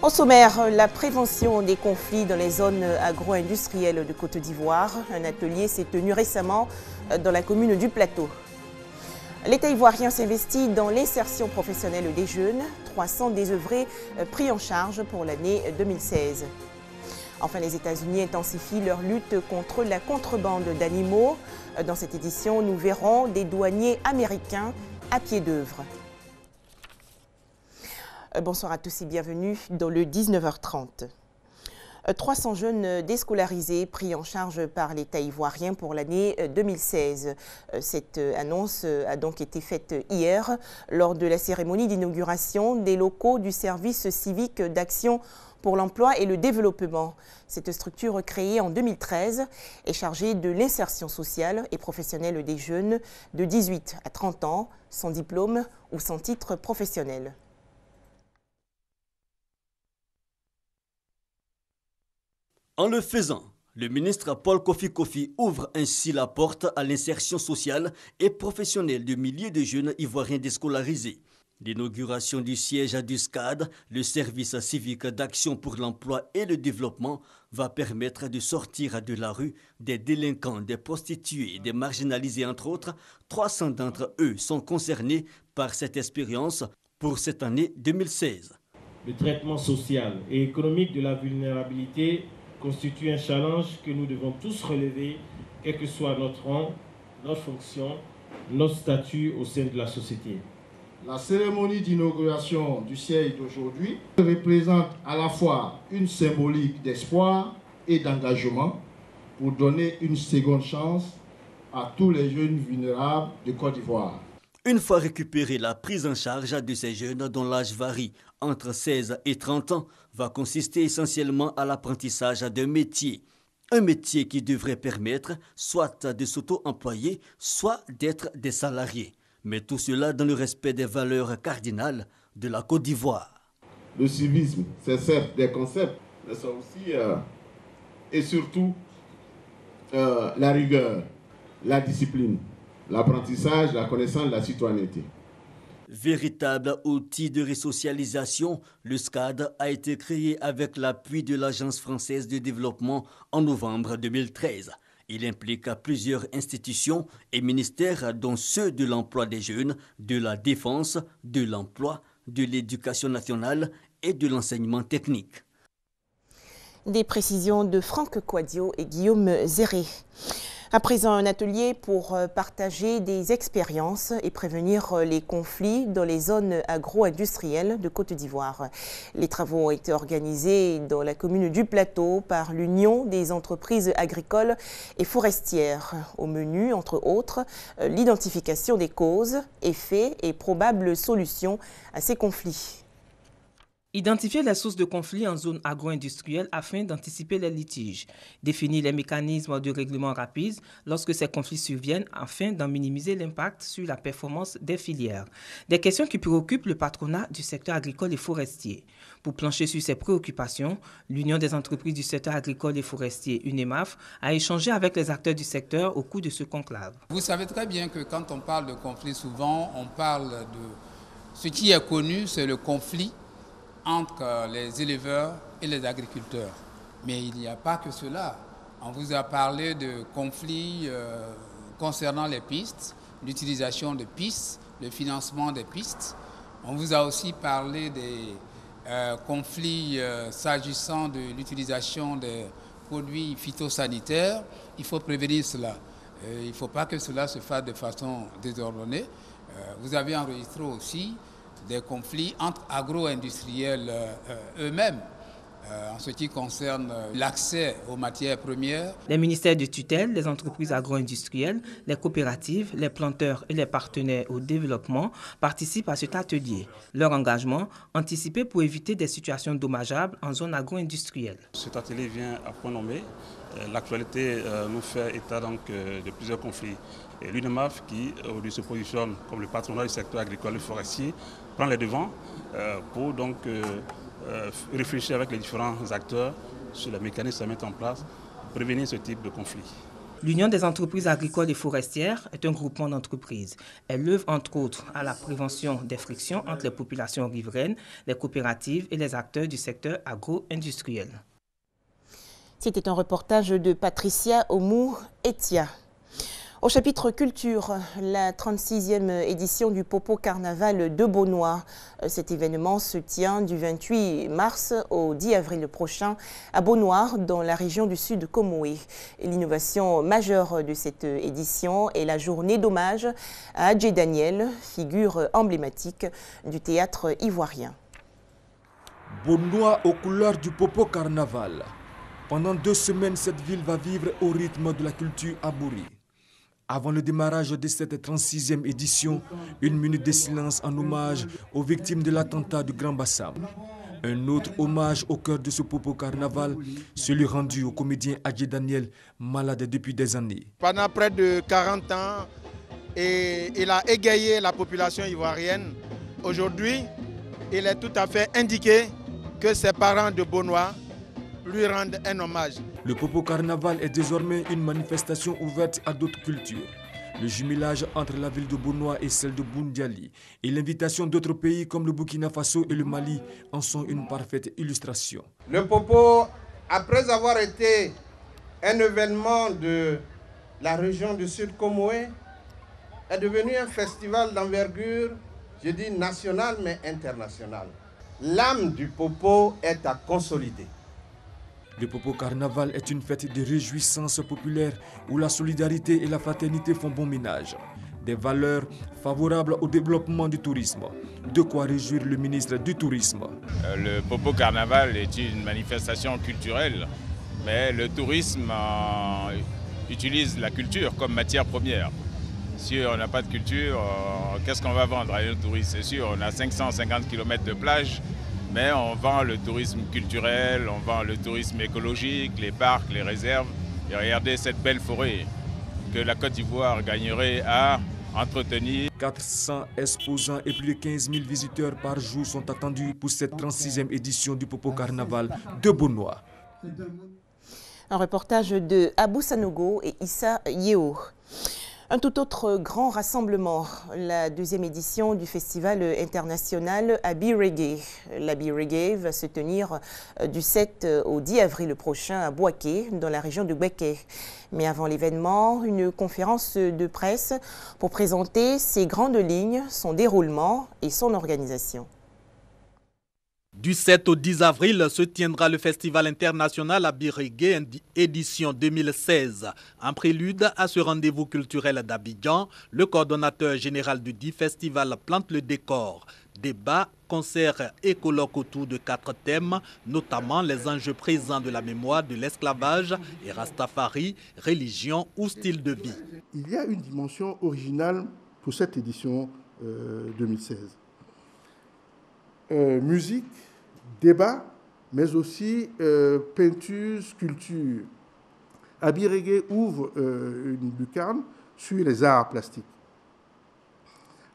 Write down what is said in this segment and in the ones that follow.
Au sommaire, la prévention des conflits dans les zones agro-industrielles de Côte d'Ivoire. Un atelier s'est tenu récemment dans la commune du Plateau. L'État ivoirien s'investit dans l'insertion professionnelle des jeunes. 300 désœuvrés pris en charge pour l'année 2016. Enfin, les États-Unis intensifient leur lutte contre la contrebande d'animaux. Dans cette édition, nous verrons des douaniers américains à pied d'œuvre. Bonsoir à tous et bienvenue dans le 19h30. 300 jeunes déscolarisés pris en charge par l'État ivoirien pour l'année 2016. Cette annonce a donc été faite hier lors de la cérémonie d'inauguration des locaux du service civique d'action pour l'emploi et le développement. Cette structure créée en 2013 est chargée de l'insertion sociale et professionnelle des jeunes de 18 à 30 ans, sans diplôme ou sans titre professionnel. En le faisant, le ministre Paul Kofi ouvre ainsi la porte à l'insertion sociale et professionnelle de milliers de jeunes ivoiriens déscolarisés. L'inauguration du siège du SCAD, le service civique d'action pour l'emploi et le développement, va permettre de sortir de la rue des délinquants, des prostituées, des marginalisés entre autres. 300 d'entre eux sont concernés par cette expérience pour cette année 2016. Le traitement social et économique de la vulnérabilité constitue un challenge que nous devons tous relever, quel que soit notre rang, notre fonction, notre statut au sein de la société. La cérémonie d'inauguration du siège d'aujourd'hui représente à la fois une symbolique d'espoir et d'engagement pour donner une seconde chance à tous les jeunes vulnérables de Côte d'Ivoire. Une fois récupérée, la prise en charge de ces jeunes dont l'âge varie entre 16 et 30 ans va consister essentiellement à l'apprentissage d'un métier. Un métier qui devrait permettre soit de s'auto-employer, soit d'être des salariés. Mais tout cela dans le respect des valeurs cardinales de la Côte d'Ivoire. Le civisme, c'est certes des concepts, mais c'est aussi et surtout la rigueur, la discipline, l'apprentissage, la connaissance de la citoyenneté. Véritable outil de resocialisation, le SCAD a été créé avec l'appui de l'Agence française de développement en novembre 2013. Il implique plusieurs institutions et ministères dont ceux de l'emploi des jeunes, de la défense, de l'emploi, de l'éducation nationale et de l'enseignement technique. Des précisions de Franck Quadio et Guillaume Zéré. À présent, un atelier pour partager des expériences et prévenir les conflits dans les zones agro-industrielles de Côte d'Ivoire. Les travaux ont été organisés dans la commune du Plateau par l'Union des entreprises agricoles et forestières. Au menu, entre autres, l'identification des causes, effets et probables solutions à ces conflits. Identifier les sources de conflits en zone agro-industrielle afin d'anticiper les litiges. Définir les mécanismes de règlement rapide lorsque ces conflits surviennent afin d'en minimiser l'impact sur la performance des filières. Des questions qui préoccupent le patronat du secteur agricole et forestier. Pour plancher sur ces préoccupations, l'Union des entreprises du secteur agricole et forestier, UNEMAF, a échangé avec les acteurs du secteur au cours de ce conclave. Vous savez très bien que quand on parle de conflit, souvent on parle de ce qui est connu, c'est le conflit entre les éleveurs et les agriculteurs. Mais il n'y a pas que cela. On vous a parlé de conflits concernant les pistes, l'utilisation de pistes, le financement des pistes. On vous a aussi parlé des conflits s'agissant de l'utilisation des produits phytosanitaires. Il faut prévenir cela. Il ne faut pas que cela se fasse de façon désordonnée. Vous avez enregistré aussi des conflits entre agro-industriels eux-mêmes en ce qui concerne l'accès aux matières premières. Les ministères de tutelle, les entreprises agro-industrielles, les coopératives, les planteurs et les partenaires au développement participent à cet atelier. Leur engagement, anticiper pour éviter des situations dommageables en zone agro-industrielle. Cet atelier vient à point nommé. L'actualité nous fait état donc, de plusieurs conflits. Et l'UNEMAF, qui aujourd'hui se positionne comme le patronat du secteur agricole et forestier, prend les devants pour donc réfléchir avec les différents acteurs sur les mécanismes à mettre en place pour prévenir ce type de conflit. L'Union des entreprises agricoles et forestières est un groupement d'entreprises. Elle œuvre entre autres à la prévention des frictions entre les populations riveraines, les coopératives et les acteurs du secteur agro-industriel. C'était un reportage de Patricia Oumou-Etia. Au chapitre culture, la 36e édition du Popo Carnaval de Beaunois. Cet événement se tient du 28 mars au 10 avril prochain à Beaunois, dans la région du sud Comoé. L'innovation majeure de cette édition est la journée d'hommage à Adjé Daniel, figure emblématique du théâtre ivoirien. Beaunois aux couleurs du Popo Carnaval. Pendant 2 semaines, cette ville va vivre au rythme de la culture abouri. Avant le démarrage de cette 36e édition, 1 minute de silence en hommage aux victimes de l'attentat du Grand Bassam. Un autre hommage au cœur de ce Popo Carnaval, celui rendu au comédien Adjé Daniel, malade depuis des années. Pendant près de 40 ans, il a égayé la population ivoirienne. Aujourd'hui, il est tout à fait indiqué que ses parents de Beaunois lui rendent un hommage. Le Popo Carnaval est désormais une manifestation ouverte à d'autres cultures. Le jumelage entre la ville de Beaunois et celle de Boundiali et l'invitation d'autres pays comme le Burkina Faso et le Mali en sont une parfaite illustration. Le Popo, après avoir été un événement de la région du Sud Comoé, est devenu un festival d'envergure, je dis national mais international. L'âme du Popo est à consolider. Le Popo Carnaval est une fête de réjouissance populaire où la solidarité et la fraternité font bon ménage. Des valeurs favorables au développement du tourisme. De quoi réjouir le ministre du Tourisme. Le Popo Carnaval est une manifestation culturelle, mais le tourisme utilise la culture comme matière première. Si on n'a pas de culture, qu'est-ce qu'on va vendre à nos touristes? C'est sûr, on a 550 km de plage. Mais on vend le tourisme culturel, on vend le tourisme écologique, les parcs, les réserves. Et regardez cette belle forêt que la Côte d'Ivoire gagnerait à entretenir. 400 exposants et plus de 15 000 visiteurs par jour sont attendus pour cette 36e édition du Popo Carnaval de Beaunois. Un reportage de Abou Sanogo et Issa Yeo. Un tout autre grand rassemblement, la 2e édition du festival international Abi Reggae. L'Abi Reggae va se tenir du 7 au 10 avril prochain à Bouaké, dans la région de Bouaké. Mais avant l'événement, une conférence de presse pour présenter ses grandes lignes, son déroulement et son organisation. Du 7 au 10 avril se tiendra le Festival international Abi Reggae édition 2016. En prélude à ce rendez-vous culturel d'Abidjan, le coordonnateur général du dit festival plante le décor. Débats, concerts et colloques autour de 4 thèmes, notamment les enjeux présents de la mémoire de l'esclavage et Rastafari, religion ou style de vie. Il y a une dimension originale pour cette édition 2016. Musique, débat, mais aussi peinture, sculpture. Abi Reggae ouvre une lucarne sur les arts plastiques,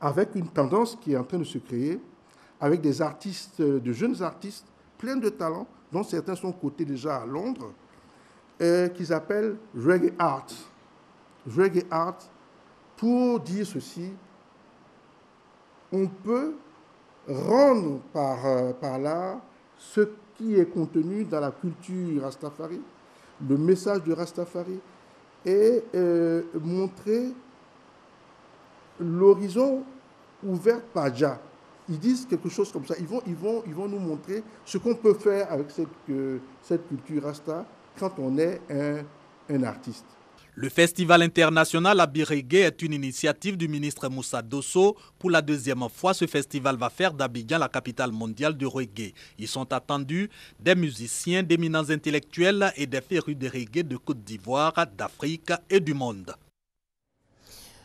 avec une tendance qui est en train de se créer, avec des artistes, de jeunes artistes, pleins de talent, dont certains sont cotés déjà à Londres, qu'ils appellent Reggae Art. Reggae Art, pour dire ceci, on peut rendre par là ce qui est contenu dans la culture Rastafari, le message de Rastafari, et montrer l'horizon ouvert par Jah. Ils disent quelque chose comme ça. Ils vont nous montrer ce qu'on peut faire avec cette culture Rasta quand on est un artiste. Le Festival international Abi Reggae est une initiative du ministre Moussa Dosso. Pour la 2e fois, ce festival va faire d'Abidjan la capitale mondiale du reggae. Ils sont attendus des musiciens, d'éminents intellectuels et des férus de reggae de Côte d'Ivoire, d'Afrique et du monde.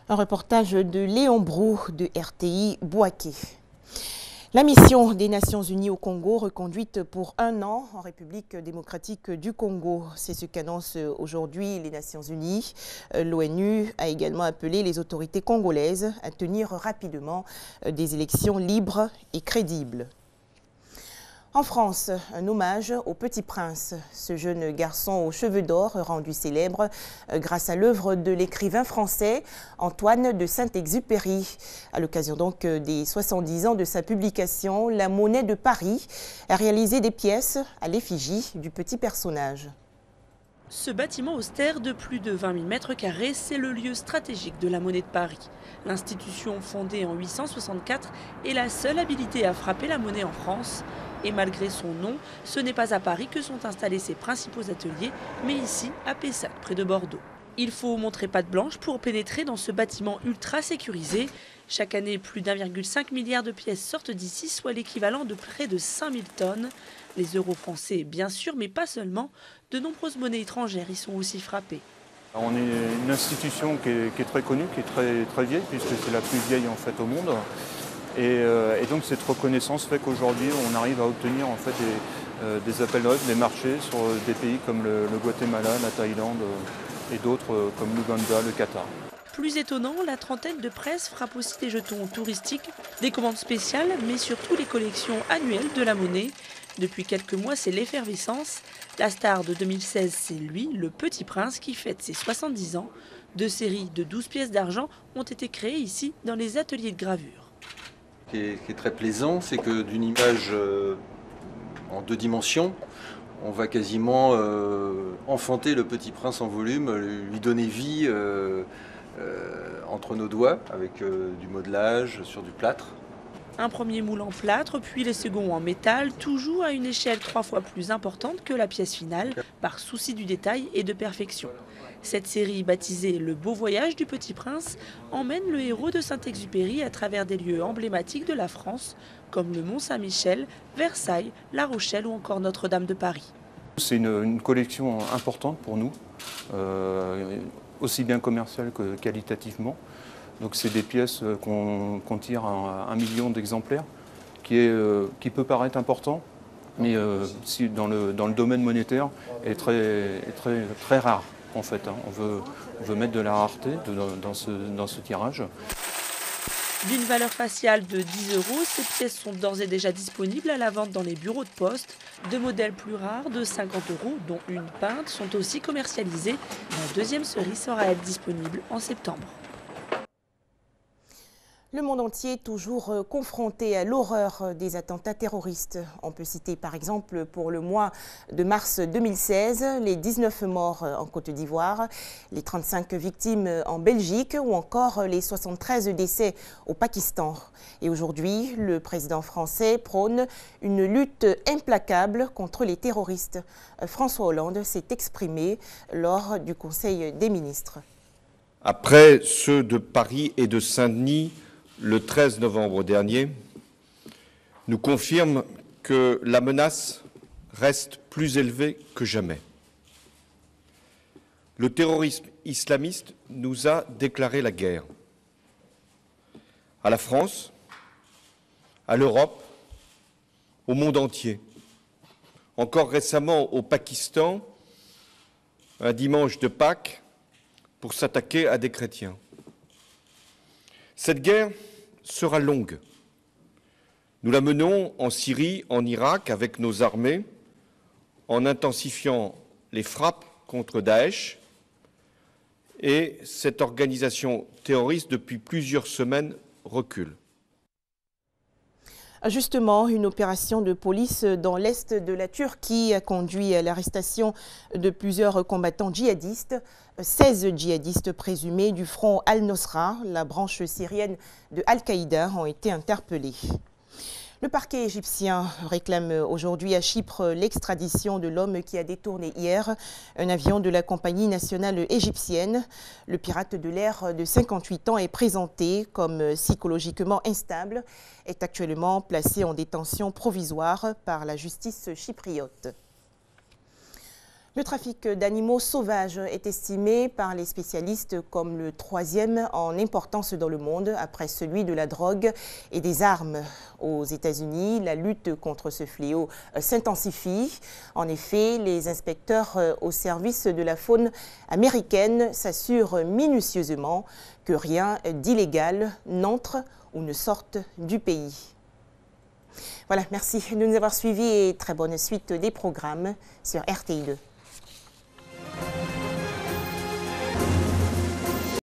Un reportage de Léon Brou de RTI Bouaké. La mission des Nations Unies au Congo, reconduite pour 1 an en République démocratique du Congo. C'est ce qu'annoncent aujourd'hui les Nations Unies. L'ONU a également appelé les autorités congolaises à tenir rapidement des élections libres et crédibles. En France, un hommage au Petit Prince, ce jeune garçon aux cheveux d'or rendu célèbre grâce à l'œuvre de l'écrivain français Antoine de Saint-Exupéry. À l'occasion donc des 70 ans de sa publication, La Monnaie de Paris a réalisé des pièces à l'effigie du petit personnage. Ce bâtiment austère de plus de 20 000 m², c'est le lieu stratégique de la Monnaie de Paris. L'institution fondée en 864 est la seule habilitée à frapper la monnaie en France. Et malgré son nom, ce n'est pas à Paris que sont installés ses principaux ateliers, mais ici, à Pessac, près de Bordeaux. Il faut montrer patte blanche pour pénétrer dans ce bâtiment ultra sécurisé. Chaque année, plus d'1,5 milliard de pièces sortent d'ici, soit l'équivalent de près de 5000 tonnes. Les euros français, bien sûr, mais pas seulement. De nombreuses monnaies étrangères y sont aussi frappées. On est une institution qui est très connue, qui est très vieille, puisque c'est la plus vieille en fait au monde. Et donc cette reconnaissance fait qu'aujourd'hui on arrive à obtenir en fait des appels d'offres, des marchés sur des pays comme le Guatemala, la Thaïlande et d'autres comme l'Ouganda, le Qatar. Plus étonnant, la trentaine de presse frappe aussi des jetons touristiques, des commandes spéciales, mais surtout les collections annuelles de la monnaie. Depuis quelques mois, c'est l'effervescence. La star de 2016, c'est lui, le Petit Prince, qui fête ses 70 ans. 2 séries de 12 pièces d'argent ont été créées ici dans les ateliers de gravure. Ce qui est très plaisant, c'est que d'une image en 2 dimensions, on va quasiment enfanter le Petit Prince en volume, lui donner vie entre nos doigts avec du modelage sur du plâtre. Un premier moule en plâtre, puis les seconds en métal, toujours à une échelle 3 fois plus importante que la pièce finale, par souci du détail et de perfection. Cette série, baptisée Le Beau Voyage du Petit Prince, emmène le héros de Saint-Exupéry à travers des lieux emblématiques de la France, comme le Mont-Saint-Michel, Versailles, La Rochelle ou encore Notre-Dame de Paris. C'est une collection importante pour nous, aussi bien commerciale que qualitativement. Donc c'est des pièces qu'on tire à 1 million d'exemplaires, qui peut paraître important, mais si dans le domaine monétaire est très rare en fait. On veut mettre de la rareté dans ce tirage. D'une valeur faciale de 10 €, ces pièces sont d'ores et déjà disponibles à la vente dans les bureaux de poste. 2 modèles plus rares de 50 €, dont une peinte, sont aussi commercialisés. La 2e série sera elle disponible en septembre. Le monde entier est toujours confronté à l'horreur des attentats terroristes. On peut citer par exemple pour le mois de mars 2016, les 19 morts en Côte d'Ivoire, les 35 victimes en Belgique ou encore les 73 décès au Pakistan. Et aujourd'hui, le président français prône une lutte implacable contre les terroristes. François Hollande s'est exprimé lors du Conseil des ministres. Après ceux de Paris et de Saint-Denis, le 13 novembre dernier, nous confirme que la menace reste plus élevée que jamais. Le terrorisme islamiste nous a déclaré la guerre. À la France, à l'Europe, au monde entier. Encore récemment au Pakistan, un dimanche de Pâques, pour s'attaquer à des chrétiens. Cette guerre sera longue. Nous la menons en Syrie, en Irak, avec nos armées, en intensifiant les frappes contre Daesh. Et cette organisation terroriste, depuis plusieurs semaines, recule. Justement, une opération de police dans l'est de la Turquie a conduit à l'arrestation de plusieurs combattants djihadistes. 16 djihadistes présumés du front Al-Nosra, la branche syrienne de Al-Qaïda, ont été interpellés. Le parquet égyptien réclame aujourd'hui à Chypre l'extradition de l'homme qui a détourné hier un avion de la compagnie nationale égyptienne. Le pirate de l'air de 58 ans est présenté comme psychologiquement instable, est actuellement placé en détention provisoire par la justice chypriote. Le trafic d'animaux sauvages est estimé par les spécialistes comme le 3e en importance dans le monde, après celui de la drogue et des armes. Aux États-Unis, la lutte contre ce fléau s'intensifie. En effet, les inspecteurs au service de la faune américaine s'assurent minutieusement que rien d'illégal n'entre ou ne sorte du pays. Voilà, merci de nous avoir suivis et très bonne suite des programmes sur RTI2.